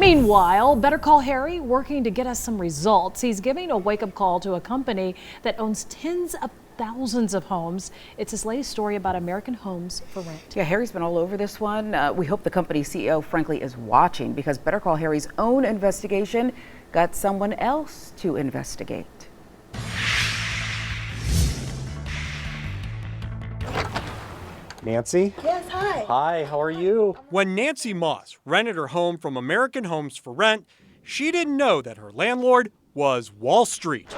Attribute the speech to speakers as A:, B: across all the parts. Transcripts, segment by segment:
A: Meanwhile, Better Call Harry working to get us some results. He's giving a wake-up call to a company that owns tens of thousands of homes. It's his latest story about American Homes for Rent.
B: Yeah, Harry's been all over this one. We hope the company's CEO, frankly, is watching, because Better Call Harry's own investigation got someone else to investigate.
C: Nancy?
D: Yes, hi.
C: Hi, how are you?
E: When Nancy Moss rented her home from American Homes for Rent, she didn't know that her landlord was Wall Street.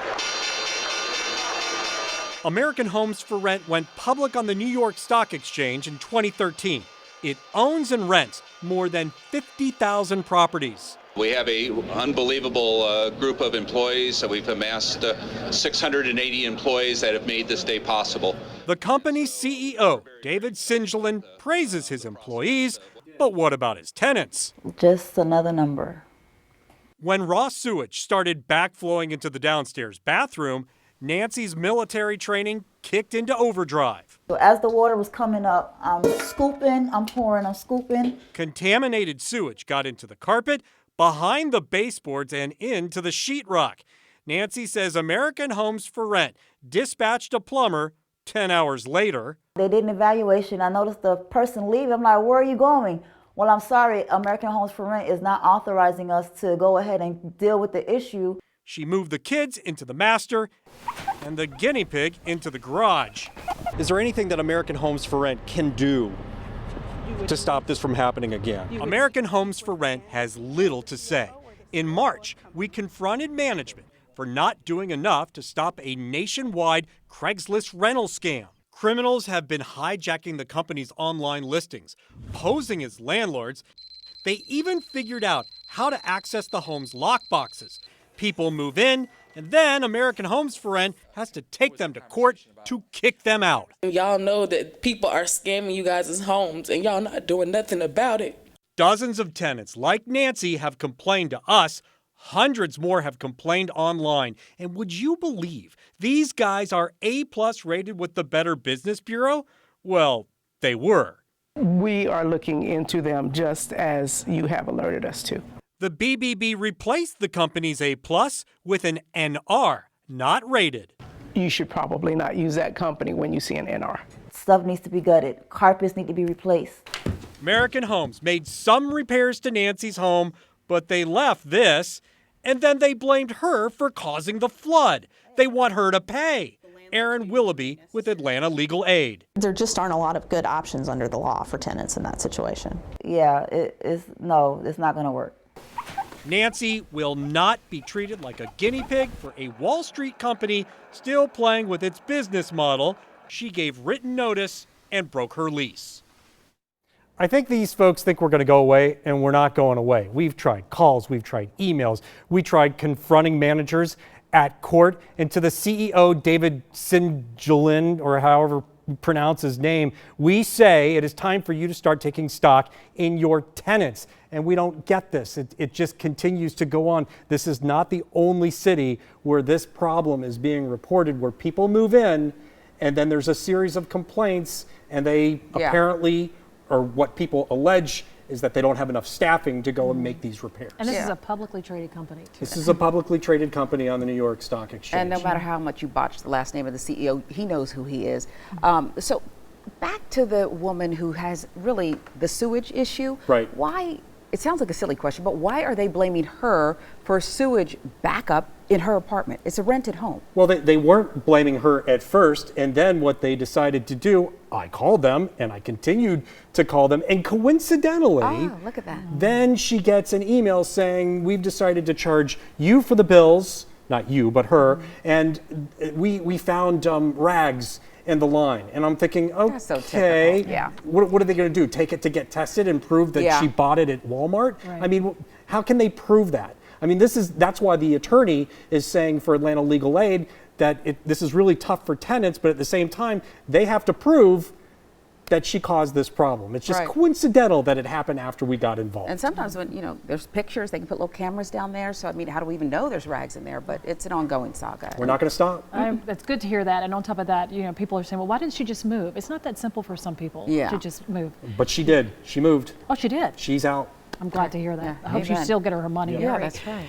E: American Homes for Rent went public on the New York Stock Exchange in 2013. It owns and rents more than 50,000 properties.
F: We have an unbelievable group of employees. We've amassed 680 employees that have made this day possible.
E: The company's CEO, David Singelin, praises his employees, but what about his tenants?
D: Just another number.
E: When raw sewage started backflowing into the downstairs bathroom, Nancy's military training kicked into overdrive.
D: So as the water was coming up, I'm scooping, I'm pouring, I'm scooping.
E: Contaminated sewage got into the carpet, behind the baseboards, and into the sheetrock. Nancy says American Homes for Rent dispatched a plumber 10 hours later.
D: They did an evaluation. I noticed the person leaving. I'm like, where are you going? Well, I'm sorry, American Homes for Rent is not authorizing us to go ahead and deal with the issue.
E: She moved the kids into the master and the guinea pig into the garage.
C: Is there anything that American Homes for Rent can do to stop this from happening again?
E: American Homes for Rent has little to say. In March, we confronted management for not doing enough to stop a nationwide Craigslist rental scam. Criminals have been hijacking the company's online listings, posing as landlords. They even figured out how to access the home's lockboxes. People move in, and then American Homes for Rent has to take them to court to kick them out.
G: Y'all know that people are scamming you guys' homes, and y'all not doing nothing about it.
E: Dozens of tenants like Nancy have complained to us. Hundreds more have complained online. And would you believe these guys are A+ rated with the Better Business Bureau? Well, they were.
H: We are looking into them just as you have alerted us to.
E: The BBB replaced the company's A+ with an NR, not rated.
H: You should probably not use that company when you see an NR.
D: Stuff needs to be gutted. Carpets need to be replaced.
E: American Homes made some repairs to Nancy's home, but they left this, and then they blamed her for causing the flood. They want her to pay. Erin Willoughby with Atlanta Legal Aid.
I: There just aren't a lot of good options under the law for tenants in that situation.
D: Yeah, it's not going to work.
E: Nancy will not be treated like a guinea pig for a Wall Street company still playing with its business model. She gave written notice and broke her lease.
C: I think these folks think we're going to go away, and we're not going away. We've tried calls, we've tried emails, we tried confronting managers at court, and to the CEO, David Singelin, or however you pronounce his name, we say it is time for you to start taking stock in your tenants. And we don't get this. It just continues to go on. This is not the only city where this problem is being reported, where people move in and then there's a series of complaints, and they apparently, or what people allege, is that they don't have enough staffing to go and make these repairs.
A: And this is a publicly traded company, too.
C: This is a publicly traded company on the New York Stock Exchange.
B: And no matter how much you botch the last name of the CEO, he knows who he is. So back to the woman who has really the sewage issue.
C: Right.
B: Why? It sounds like a silly question, but why are they blaming her for sewage backup in her apartment? It's a rented home.
C: Well, they weren't blaming her at first, and then what they decided to do, I called them, and I continued to call them, and coincidentally,
B: look at that.
C: Then she gets an email saying, we've decided to charge you for the bills, not you, but her, and we found rags in the line. And I'm thinking, okay,
B: so
C: what are they going to do? Take it to get tested and prove that she bought it at Walmart?
A: Right.
C: I mean, how can they prove that? I mean, that's why the attorney is saying for Atlanta Legal Aid that this is really tough for tenants, but at the same time, they have to prove that she caused this problem. It's just coincidental that it happened after we got involved.
B: And sometimes when, there's pictures, they can put little cameras down there. So, I mean, how do we even know there's rags in there? But it's an ongoing saga.
C: We're not going to stop.
A: It's good to hear that. And on top of that, people are saying, well, why didn't she just move? It's not that simple for some people to just move.
C: But she did. She moved.
A: Oh, she did?
C: She's out.
A: I'm glad to hear that.
B: Yeah,
A: I hope you
B: amen.
A: still get her money.
B: Yeah,
A: Harry.
B: that's right.